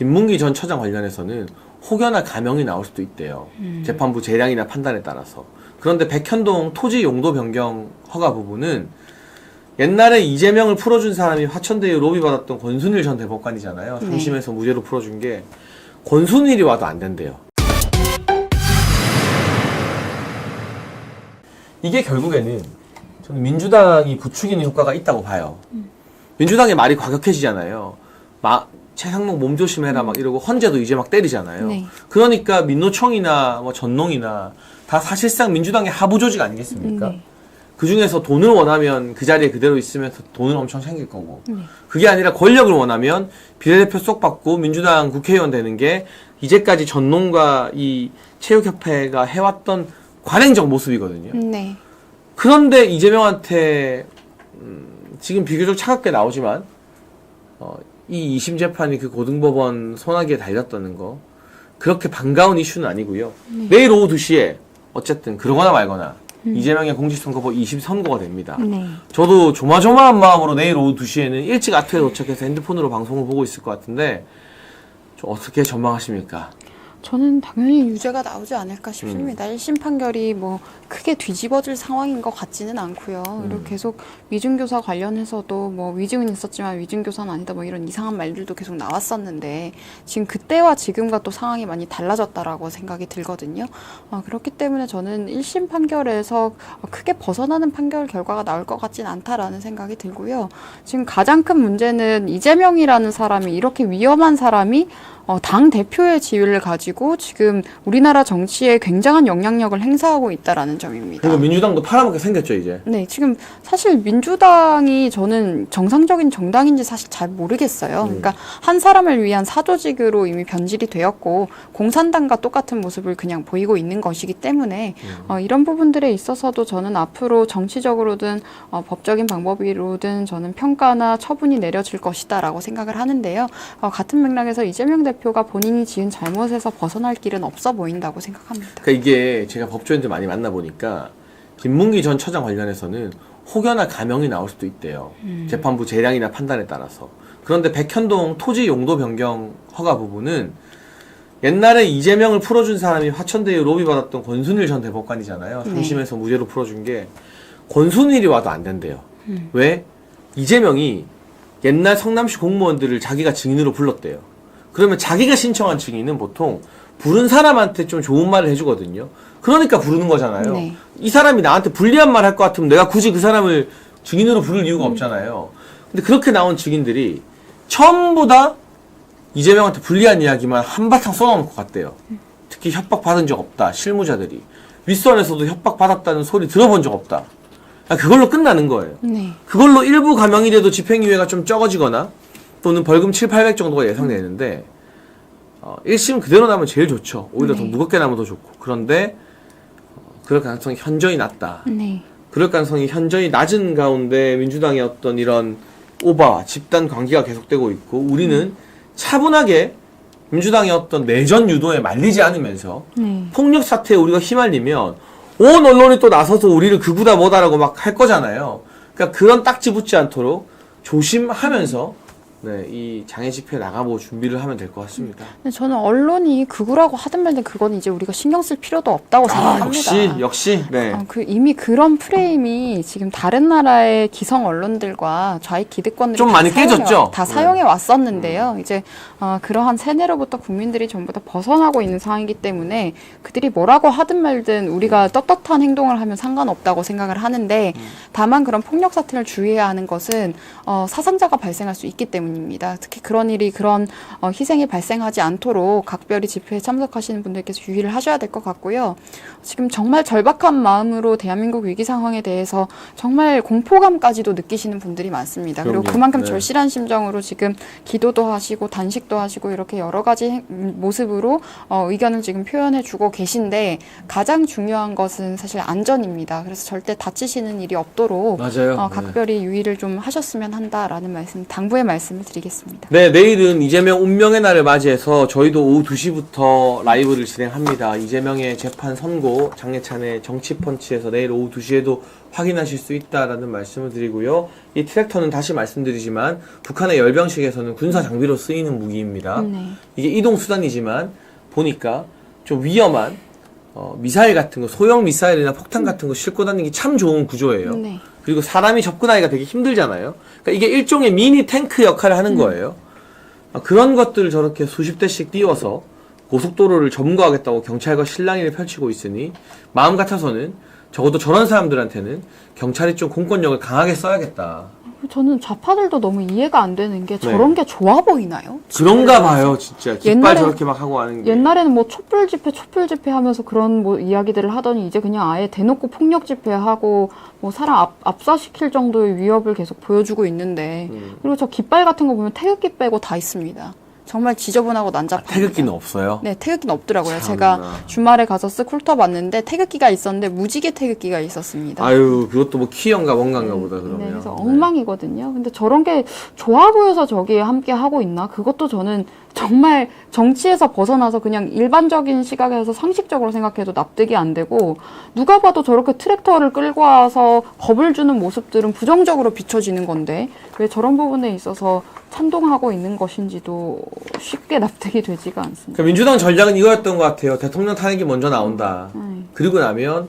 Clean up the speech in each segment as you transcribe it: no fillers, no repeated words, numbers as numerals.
김문기 전 처장 관련해서는 혹여나 감형이 나올 수도 있대요. 재판부 재량이나 판단에 따라서. 그런데 백현동 토지 용도 변경 허가 부분은 옛날에 이재명을 풀어준 사람이 화천대유 로비 받았던 권순일 전 대법관이잖아요. 3심에서 무죄로 풀어준 게 권순일이 와도 안 된대요. 이게 결국에는 저는 민주당이 부추기는 효과가 있다고 봐요. 민주당의 말이 과격해지잖아요. 최상목 몸조심해라 막 이러고 헌재도 이제 막 때리잖아요. 네. 그러니까 민노총이나 뭐 전농이나 다 사실상 민주당의 하부 조직 아니겠습니까? 네. 그 중에서 돈을 원하면 그 자리에 그대로 있으면서 돈을 엄청 챙길 거고 그게 아니라 권력을 원하면 비례대표 쏙 받고 민주당 국회의원 되는 게 이제까지 전농과 이 체육협회가 해왔던 관행적 모습이거든요. 네. 그런데 이재명한테 지금 비교적 차갑게 나오지만 이 2심 재판이 그 고등법원 소나기에 달렸다는 거 그렇게 반가운 이슈는 아니고요. 내일 오후 2시에 어쨌든 그러거나 말거나 이재명의 공직선거법 2심 선고가 됩니다. 네. 저도 조마조마한 마음으로 내일 오후 2시에는 일찍 아트에 도착해서 핸드폰으로 방송을 보고 있을 것 같은데 어떻게 전망하십니까? 저는 당연히 유죄가 나오지 않을까 싶습니다. 1심 판결이 뭐 크게 뒤집어질 상황인 것 같지는 않고요. 그리고 계속 위중교사 관련해서도 뭐 위증은 있었지만 위중교사는 아니다 뭐 이런 이상한 말들도 계속 나왔었는데 지금 그때와 지금과 또 상황이 많이 달라졌다라고 생각이 들거든요. 그렇기 때문에 저는 1심 판결에서 크게 벗어나는 판결 결과가 나올 것 같진 않다라는 생각이 들고요. 지금 가장 큰 문제는 이재명이라는 사람이 이렇게 위험한 사람이 당 대표의 지위를 가지고 지금 우리나라 정치에 굉장한 영향력을 행사하고 있다라는 점입니다. 그리고 민주당도 팔아먹게 생겼죠, 이제. 네, 지금 사실 민주당이 저는 정상적인 정당인지 사실 잘 모르겠어요. 그러니까 한 사람을 위한 사조직으로 이미 변질이 되었고 공산당과 똑같은 모습을 그냥 보이고 있는 것이기 때문에 이런 부분들에 있어서도 저는 앞으로 정치적으로든 법적인 방법으로든 저는 평가나 처분이 내려질 것이다라고 생각을 하는데요. 같은 맥락에서 이재명 대표가 본인이 지은 잘못에서 벗어날 길은 없어 보인다고 생각합니다. 그러니까 이게 제가 법조인들 많이 만나보니까 김문기 전 처장 관련해서는 혹여나 감형이 나올 수도 있대요. 재판부 재량이나 판단에 따라서. 그런데 백현동 토지 용도 변경 허가 부분은 옛날에 이재명을 풀어준 사람이 화천대유 로비 받았던 권순일 전 대법관이잖아요. 3심에서 무죄로 풀어준 게 권순일이 와도 안 된대요. 왜? 이재명이 옛날 성남시 공무원들을 자기가 증인으로 불렀대요. 그러면 자기가 신청한 증인은 보통 부른 사람한테 좀 좋은 말을 해주거든요. 그러니까 부르는 거잖아요. 네. 이 사람이 나한테 불리한 말 할 것 같으면 내가 굳이 그 사람을 증인으로 부를 이유가 없잖아요. 근데 그렇게 나온 증인들이 전부 다 이재명한테 불리한 이야기만 한바탕 쏟아놓고 갔대요. 특히 협박받은 적 없다. 실무자들이. 윗선에서도 협박받았다는 소리 들어본 적 없다. 그걸로 끝나는 거예요. 네. 그걸로 일부 감형이 돼도 집행유예가 좀 적어지거나 또는 벌금 7, 800 정도가 예상되는데 1심 그대로 나면 제일 좋죠. 오히려 더 무겁게 나면 더 좋고. 그런데 그럴 가능성이 현저히 낮다. 네. 그럴 가능성이 현저히 낮은 가운데 민주당의 어떤 이런 오바와 집단 관계가 계속되고 있고 우리는 차분하게 민주당의 어떤 내전 유도에 말리지 않으면서 폭력 사태에 우리가 휘말리면 온 언론이 또 나서서 우리를 극우다 뭐다라고 막 할 거잖아요. 그러니까 그런 딱지 붙지 않도록 조심하면서 이 장애 집회에 나가보고 준비를 하면 될 것 같습니다. 근데 저는 언론이 극우라고 하든 말든 그건 이제 우리가 신경 쓸 필요도 없다고 생각합니다. 역시. 네. 이미 그런 프레임이 지금 다른 나라의 기성 언론들과 좌익 기득권들이 좀 많이 깨졌죠? 다 사용해 왔었는데요. 이제 그러한 세뇌로부터 국민들이 전부 다 벗어나고 있는 상황이기 때문에 그들이 뭐라고 하든 말든 우리가 떳떳한 행동을 하면 상관없다고 생각을 하는데 다만 그런 폭력 사태를 주의해야 하는 것은 사상자가 발생할 수 있기 때문입니다. 특히 그런 일이 그런 희생이 발생하지 않도록 각별히 집회에 참석하시는 분들께서 유의를 하셔야 될 것 같고요. 지금 정말 절박한 마음으로 대한민국 위기 상황에 대해서 정말 공포감까지도 느끼시는 분들이 많습니다. 그리고 그만큼 절실한 심정으로 지금 기도도 하시고 단식도 하시고 이렇게 여러 가지 모습으로 의견을 지금 표현해 주고 계신데 가장 중요한 것은 사실 안전입니다. 그래서 절대 다치시는 일이 없도록 맞아요. 각별히 유의를 좀 하셨으면 한다라는 말씀, 당부의 말씀을 말씀을 드리겠습니다. 네, 내일은 이재명 운명의 날을 맞이해서 저희도 오후 2시부터 라이브를 진행합니다. 이재명의 재판 선고, 장례찬의 정치펀치에서 내일 오후 2시에도 확인하실 수 있다라는 말씀을 드리고요. 이 트랙터는 다시 말씀드리지만 북한의 열병식에서는 군사 장비로 쓰이는 무기입니다. 이게 이동수단이지만 보니까 좀 위험한 미사일 같은 거, 소형 미사일이나 폭탄 같은 거 싣고 다니기 참 좋은 구조예요. 네. 그리고 사람이 접근하기가 되게 힘들잖아요. 그러니까 이게 일종의 미니 탱크 역할을 하는 거예요. 그런 것들을 저렇게 수십 대씩 띄워서 고속도로를 점거하겠다고 경찰과 실랑이를 펼치고 있으니 마음 같아서는 적어도 저런 사람들한테는 경찰이 좀 공권력을 강하게 써야겠다. 저는 좌파들도 너무 이해가 안 되는 게 저런 게 좋아 보이나요? 그런가 봐요, 진짜. 깃발 저렇게 막 하고 하는 게. 옛날에는 뭐 촛불 집회 하면서 그런 뭐 이야기들을 하더니 이제 그냥 아예 대놓고 폭력 집회하고 뭐 사람 압사시킬 정도의 위협을 계속 보여주고 있는데 그리고 저 깃발 같은 거 보면 태극기 빼고 다 있습니다. 정말 지저분하고 난잡합니다. 태극기는 없어요? 네, 태극기는 없더라고요. 참나. 제가 주말에 가서 훑어 봤는데 태극기가 있었는데 무지개 태극기가 있었습니다. 아유, 그것도 뭐 키형가 뭔가인가 보다, 그러면. 네, 그래서 엉망이거든요. 근데 저런 게 좋아 보여서 저기에 함께 하고 있나? 그것도 저는 정말 정치에서 벗어나서 그냥 일반적인 시각에서 상식적으로 생각해도 납득이 안 되고 누가 봐도 저렇게 트랙터를 끌고 와서 겁을 주는 모습들은 부정적으로 비춰지는 건데 왜 저런 부분에 있어서 찬동하고 있는 것인지도 쉽게 납득이 되지가 않습니다. 그러니까 민주당 전략은 이거였던 것 같아요. 대통령 탄핵이 먼저 나온다. 그리고 나면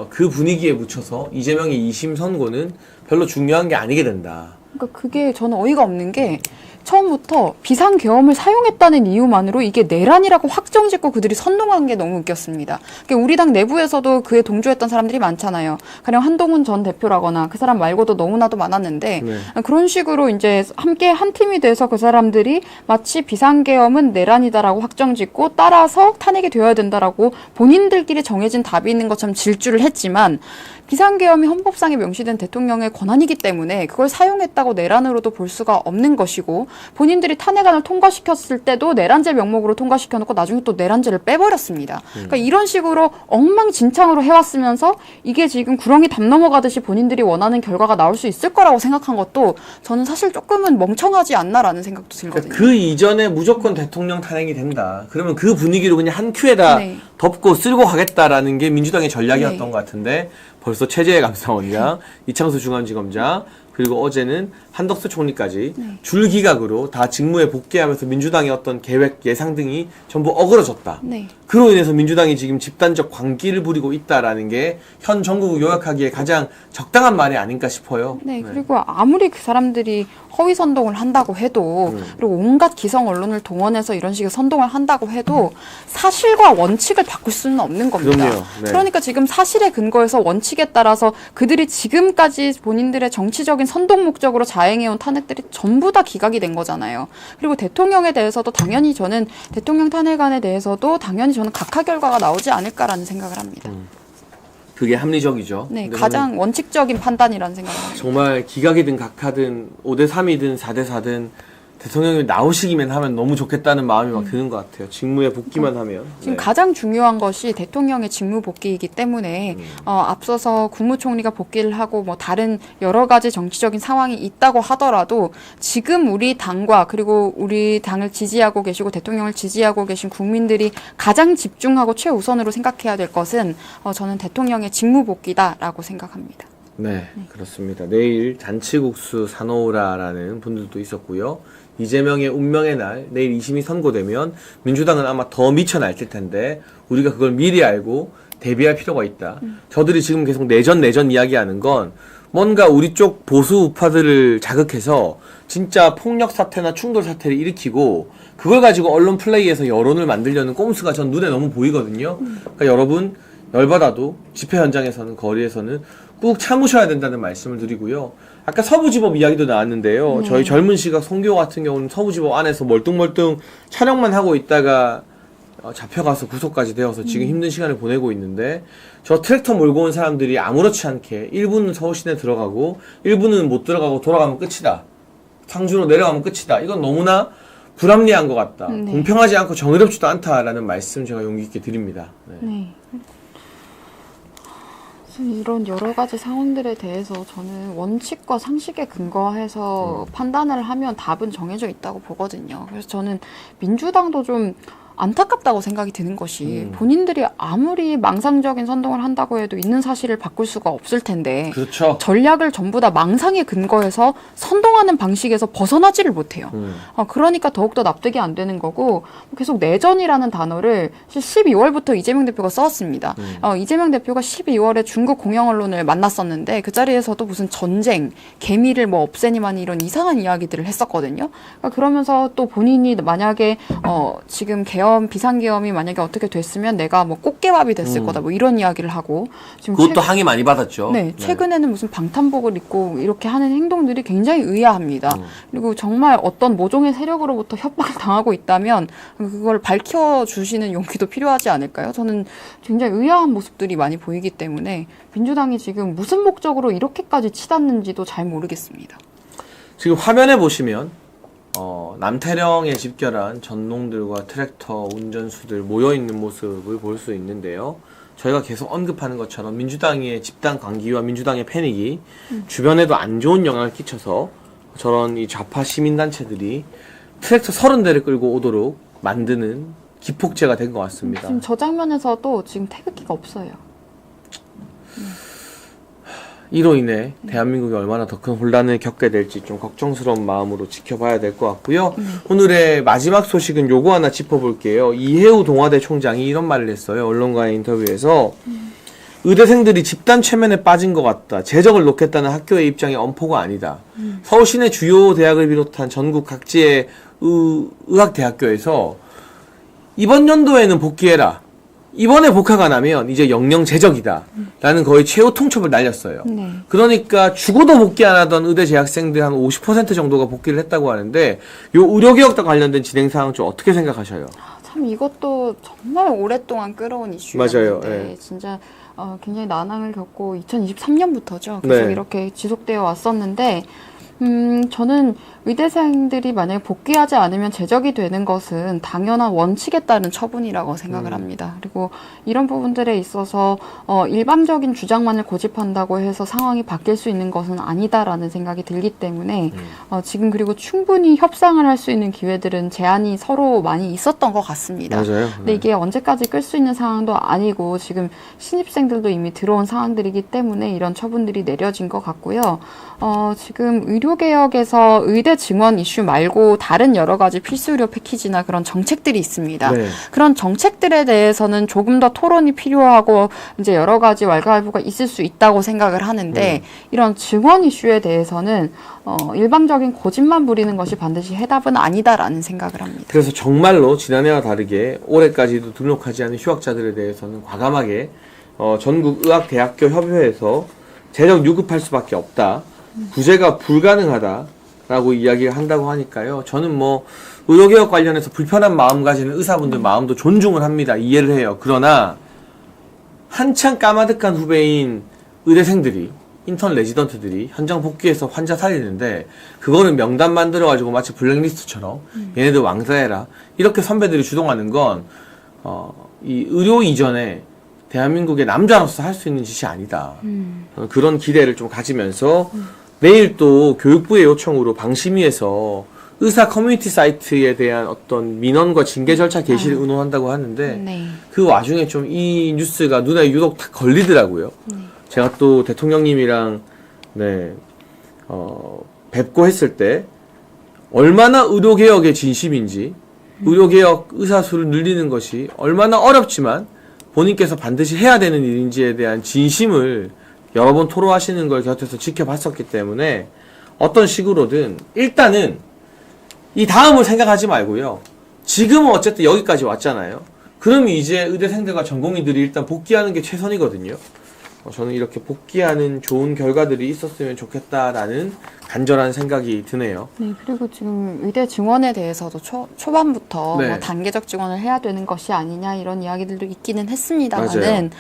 그 분위기에 묻혀서 이재명의 2심 선고는 별로 중요한 게 아니게 된다. 그러니까 그게 저는 어이가 없는 게 처음부터 비상계엄을 사용했다는 이유만으로 이게 내란이라고 확정짓고 그들이 선동한 게 너무 웃겼습니다. 그러니까 우리 당 내부에서도 그에 동조했던 사람들이 많잖아요. 가령 한동훈 전 대표라거나 그 사람 말고도 너무나도 많았는데 네. 그런 식으로 이제 함께 한 팀이 돼서 그 사람들이 마치 비상계엄은 내란이다라고 확정짓고 따라서 탄핵이 되어야 된다라고 본인들끼리 정해진 답이 있는 것처럼 질주를 했지만 비상계엄이 헌법상에 명시된 대통령의 권한이기 때문에 그걸 사용했다고 내란으로도 볼 수가 없는 것이고 본인들이 탄핵안을 통과시켰을 때도 내란죄 명목으로 통과시켜놓고 나중에 또 내란죄를 빼버렸습니다. 그러니까 이런 식으로 엉망진창으로 해왔으면서 이게 지금 구렁이 담 넘어가듯이 본인들이 원하는 결과가 나올 수 있을 거라고 생각한 것도 저는 사실 조금은 멍청하지 않나라는 생각도 들거든요. 그러니까 그 이전에 무조건 대통령 탄핵이 된다. 그러면 그 분위기로 그냥 한 큐에다 네. 덮고 쓸고 가겠다라는 게 민주당의 전략이었던 네. 것 같은데 벌써 최재해 감사원장, 이창수 중앙지검장, 그리고 어제는 한덕수 총리까지 줄기각으로 다 직무에 복귀하면서 민주당의 어떤 계획, 예상 등이 전부 어그러졌다. 네. 그로 인해서 민주당이 지금 집단적 광기를 부리고 있다라는 게 현 정국을 요약하기에 가장 적당한 말이 아닌가 싶어요. 네, 그리고 아무리 그 사람들이 허위 선동을 한다고 해도 그리고 온갖 기성 언론을 동원해서 이런 식의 선동을 한다고 해도 사실과 원칙을 바꿀 수는 없는 겁니다. 그럼요. 네. 그러니까 지금 사실에 근거해서 원칙에 따라서 그들이 지금까지 본인들의 정치적인 선동 목적으로 자행해온 탄핵들이 전부 다 기각이 된 거잖아요. 그리고 대통령에 대해서도 당연히 저는 대통령 탄핵안에 대해서도 당연히 저는 각하 결과가 나오지 않을까라는 생각을 합니다. 그게 합리적이죠. 네, 근데 가장 원칙적인 판단이라는 생각을 합니다. 정말 기각이든 각하든 5대3이든 4대4든 대통령이 나오시기만 하면 너무 좋겠다는 마음이 막 드는 것 같아요. 직무에 복귀만 하면. 지금 네. 가장 중요한 것이 대통령의 직무 복귀이기 때문에 앞서서 국무총리가 복귀를 하고 뭐 다른 여러 가지 정치적인 상황이 있다고 하더라도 지금 우리 당과 그리고 우리 당을 지지하고 계시고 대통령을 지지하고 계신 국민들이 가장 집중하고 최우선으로 생각해야 될 것은 저는 대통령의 직무 복귀다라고 생각합니다. 네, 그렇습니다. 내일 잔치국수 사놓으라라는 분들도 있었고요. 이재명의 운명의 날, 내일 2심이 선고되면 민주당은 아마 더 미쳐 날뛸 텐데 우리가 그걸 미리 알고 대비할 필요가 있다. 저들이 지금 계속 내전 이야기하는 건 뭔가 우리 쪽 보수 우파들을 자극해서 진짜 폭력 사태나 충돌 사태를 일으키고 그걸 가지고 언론 플레이에서 여론을 만들려는 꼼수가 전 눈에 너무 보이거든요. 그러니까 여러분 열받아도 집회 현장에서는 거리에서는 꾹 참으셔야 된다는 말씀을 드리고요. 아까 서부지법 이야기도 나왔는데요. 저희 젊은 시각 송교 같은 경우는 서부지법 안에서 멀뚱멀뚱 촬영만 하고 있다가 잡혀가서 구속까지 되어서 지금 힘든 시간을 보내고 있는데 저 트랙터 몰고 온 사람들이 아무렇지 않게 1부는 서울 시내 들어가고 1부는 못 들어가고 돌아가면 끝이다. 상주로 내려가면 끝이다. 이건 너무나 불합리한 것 같다. 공평하지 않고 정의롭지도 않다라는 말씀 제가 용기 있게 드립니다. 네. 네. 이런 여러 가지 상황들에 대해서 저는 원칙과 상식에 근거해서 판단을 하면 답은 정해져 있다고 보거든요. 그래서 저는 민주당도 좀 안타깝다고 생각이 드는 것이 본인들이 아무리 망상적인 선동을 한다고 해도 있는 사실을 바꿀 수가 없을 텐데 그렇죠. 전략을 전부 다 망상에 근거해서 선동하는 방식에서 벗어나지를 못해요. 그러니까 더욱더 납득이 안 되는 거고 계속 내전이라는 단어를 12월부터 이재명 대표가 썼습니다. 이재명 대표가 12월에 중국 공영 언론을 만났었는데 그 자리에서도 무슨 전쟁, 개미를 뭐 없애니만 이런 이상한 이야기들을 했었거든요. 그러면서 또 본인이 만약에 지금 계엄 비상계엄이 만약에 어떻게 됐으면 내가 뭐 꽃게밥이 됐을 거다 뭐 이런 이야기를 하고 지금 그것도 항의 많이 받았죠. 네, 최근에는 무슨 방탄복을 입고 이렇게 하는 행동들이 굉장히 의아합니다. 그리고 정말 어떤 모종의 세력으로부터 협박을 당하고 있다면 그걸 밝혀주시는 용기도 필요하지 않을까요? 저는 굉장히 의아한 모습들이 많이 보이기 때문에 민주당이 지금 무슨 목적으로 이렇게까지 치닫는지도 잘 모르겠습니다. 지금 화면에 보시면 남태령에 집결한 전농들과 트랙터 운전수들 모여있는 모습을 볼 수 있는데요. 저희가 계속 언급하는 것처럼 민주당의 집단 관기와 민주당의 패닉이 주변에도 안 좋은 영향을 끼쳐서 저런 이 좌파 시민단체들이 트랙터 30대를 끌고 오도록 만드는 기폭제가 된 것 같습니다. 지금 저 장면에서도 지금 태극기가 없어요. 이로 인해 대한민국이 얼마나 더 큰 혼란을 겪게 될지 좀 걱정스러운 마음으로 지켜봐야 될 것 같고요. 오늘의 마지막 소식은 요거 하나 짚어볼게요. 이해우 동아대 총장이 이런 말을 했어요. 언론과의 인터뷰에서 의대생들이 집단 최면에 빠진 것 같다. 재적을 놓겠다는 학교의 입장이 엄포가 아니다. 서울 시내 주요 대학을 비롯한 전국 각지의 의학대학교에서 이번 연도에는 복귀해라. 이번에 복학가 나면 이제 영영 재적이다. 라는 거의 최후 통첩을 날렸어요. 네. 그러니까 죽어도 복귀 안 하던 의대 재학생들 한 50% 정도가 복귀를 했다고 하는데 요 의료개혁과 관련된 진행사항 좀 어떻게 생각하셔요? 참 이것도 정말 오랫동안 끌어온 이슈였는데 맞아요. 네. 진짜 굉장히 난항을 겪고 2023년부터죠. 계속 네. 이렇게 지속되어 왔었는데 저는 의대생들이 만약에 복귀하지 않으면 제적이 되는 것은 당연한 원칙에 따른 처분이라고 생각을 합니다. 그리고 이런 부분들에 있어서 일방적인 주장만을 고집한다고 해서 상황이 바뀔 수 있는 것은 아니다라는 생각이 들기 때문에 지금 그리고 충분히 협상을 할 수 있는 기회들은 제한이 서로 많이 있었던 것 같습니다. 맞아요. 근데 이게 언제까지 끌 수 있는 상황도 아니고 지금 신입생들도 이미 들어온 상황들이기 때문에 이런 처분들이 내려진 것 같고요. 지금 의료개혁에서 의대 증원 이슈 말고 다른 여러 가지 필수 의료 패키지나 그런 정책들이 있습니다. 네. 그런 정책들에 대해서는 조금 더 토론이 필요하고 이제 여러 가지 왈가왈부가 있을 수 있다고 생각을 하는데 이런 증원 이슈에 대해서는 일방적인 고집만 부리는 것이 반드시 해답은 아니다라는 생각을 합니다. 그래서 정말로 지난해와 다르게 올해까지도 등록하지 않은 휴학자들에 대해서는 과감하게 전국 의학대학교 협의회에서 재적 유급할 수밖에 없다. 구제가 불가능하다라고 이야기를 한다고 하니까요. 저는 뭐 의료개혁 관련해서 불편한 마음 가지는 의사분들 마음도 존중을 합니다. 이해를 해요. 그러나 한창 까마득한 후배인 의대생들이 인턴 레지던트들이 현장 복귀해서 환자 살리는데 그거는 명단 만들어가지고 마치 블랙리스트처럼 얘네들 왕따해라 이렇게 선배들이 주동하는 건 이 의료 이전에 대한민국의 남자로서 할 수 있는 짓이 아니다. 그런 기대를 좀 가지면서 내일 또 교육부의 요청으로 방심위에서 의사 커뮤니티 사이트에 대한 어떤 민원과 징계 절차 개시를 의논한다고 하는데 네. 그 와중에 좀 이 뉴스가 눈에 유독 탁 걸리더라고요. 제가 또 대통령님이랑 뵙고 했을 때 얼마나 의료개혁의 진심인지 의료개혁 의사수를 늘리는 것이 얼마나 어렵지만 본인께서 반드시 해야 되는 일인지에 대한 진심을 여러 번 토로하시는 걸 곁에서 지켜봤었기 때문에 어떤 식으로든 일단은 이 다음을 생각하지 말고요. 지금은 어쨌든 여기까지 왔잖아요. 그럼 이제 의대생들과 전공의들이 일단 복귀하는 게 최선이거든요. 저는 이렇게 복귀하는 좋은 결과들이 있었으면 좋겠다라는 간절한 생각이 드네요. 네, 그리고 지금 의대 증원에 대해서도 초반부터 네. 뭐 단계적 증원을 해야 되는 것이 아니냐 이런 이야기들도 있기는 했습니다만은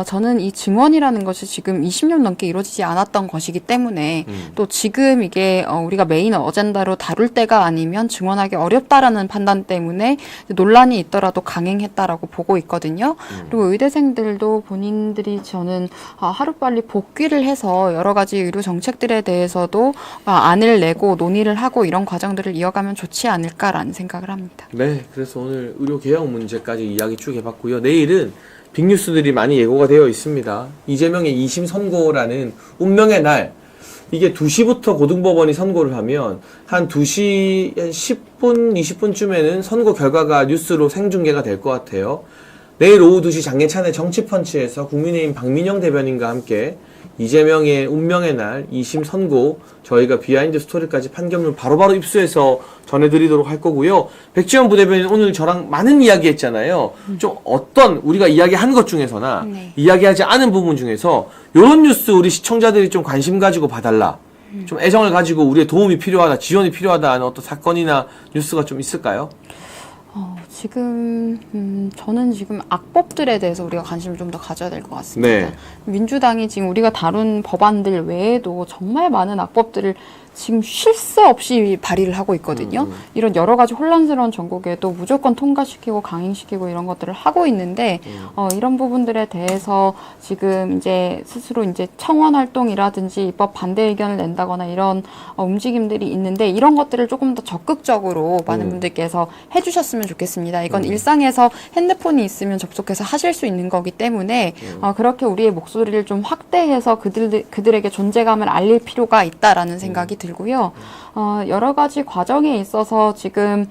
저는 이 증원이라는 것이 지금 20년 넘게 이루어지지 않았던 것이기 때문에 또 지금 이게 우리가 메인 어젠다로 다룰 때가 아니면 증원하기 어렵다라는 판단 때문에 논란이 있더라도 강행했다라고 보고 있거든요. 그리고 의대생들도 본인들이 저는 하루빨리 복귀를 해서 여러 가지 의료 정책들에 대해서도 안을 내고 논의를 하고 이런 과정들을 이어가면 좋지 않을까라는 생각을 합니다. 네, 그래서 오늘 의료 개혁 문제까지 이야기 쭉 해봤고요. 내일은 빅뉴스들이 많이 예고가 되어 있습니다. 이재명의 2심 선고라는 운명의 날. 이게 2시부터 고등법원이 선고를 하면 한 2시 10분, 20분쯤에는 선고 결과가 뉴스로 생중계가 될 것 같아요. 내일 오후 2시 장례찬의 정치펀치에서 국민의힘 박민영 대변인과 함께 이재명의 운명의 날 2심 선고 저희가 비하인드 스토리까지 판결문 바로바로 입수해서 전해드리도록 할 거고요. 백지원 부대변인 오늘 저랑 많은 이야기 했잖아요. 좀 어떤 우리가 이야기한 것 중에서나 이야기하지 않은 부분 중에서 이런 뉴스 우리 시청자들이 좀 관심 가지고 봐달라. 좀 애정을 가지고 우리의 도움이 필요하다, 지원이 필요하다 하는 어떤 사건이나 뉴스가 좀 있을까요? 지금 저는 지금 악법들에 대해서 우리가 관심을 좀 더 가져야 될 것 같습니다. 네. 민주당이 지금 우리가 다룬 법안들 외에도 정말 많은 악법들을 지금 쉴 새 없이 발의를 하고 있거든요. 이런 여러 가지 혼란스러운 전국에도 무조건 통과시키고 강행시키고 이런 것들을 하고 있는데 이런 부분들에 대해서 지금 이제 스스로 이제 청원 활동이라든지 입법 반대 의견을 낸다거나 이런 움직임들이 있는데 이런 것들을 조금 더 적극적으로 많은 분들께서 해주셨으면 좋겠습니다. 이건 일상에서 핸드폰이 있으면 접속해서 하실 수 있는 거기 때문에 그렇게 우리의 목소리를 좀 확대해서 그들에게 존재감을 알릴 필요가 있다라는 생각이 들고요. 여러 가지 과정에 있어서 지금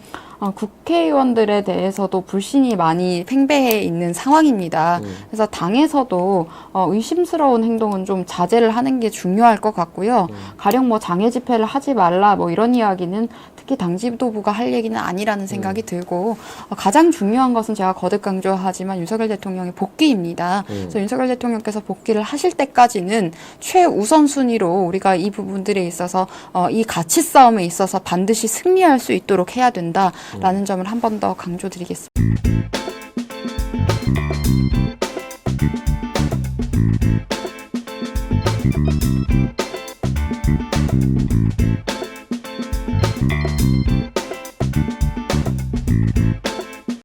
국회의원들에 대해서도 불신이 많이 팽배해 있는 상황입니다. 그래서 당에서도 의심스러운 행동은 좀 자제를 하는 게 중요할 것 같고요. 가령 뭐 장애 집회를 하지 말라 뭐 이런 이야기는 특히 당 지도부가 할 얘기는 아니라는 생각이 들고 가장 중요한 것은 제가 거듭 강조하지만 윤석열 대통령의 복귀입니다. 그래서 윤석열 대통령께서 복귀를 하실 때까지는 최우선 순위로 우리가 이 부분들에 있어서 이 가치 싸움에 있어서 반드시 승리할 수 있도록 해야 된다라는 점을 한 번 더 강조드리겠습니다.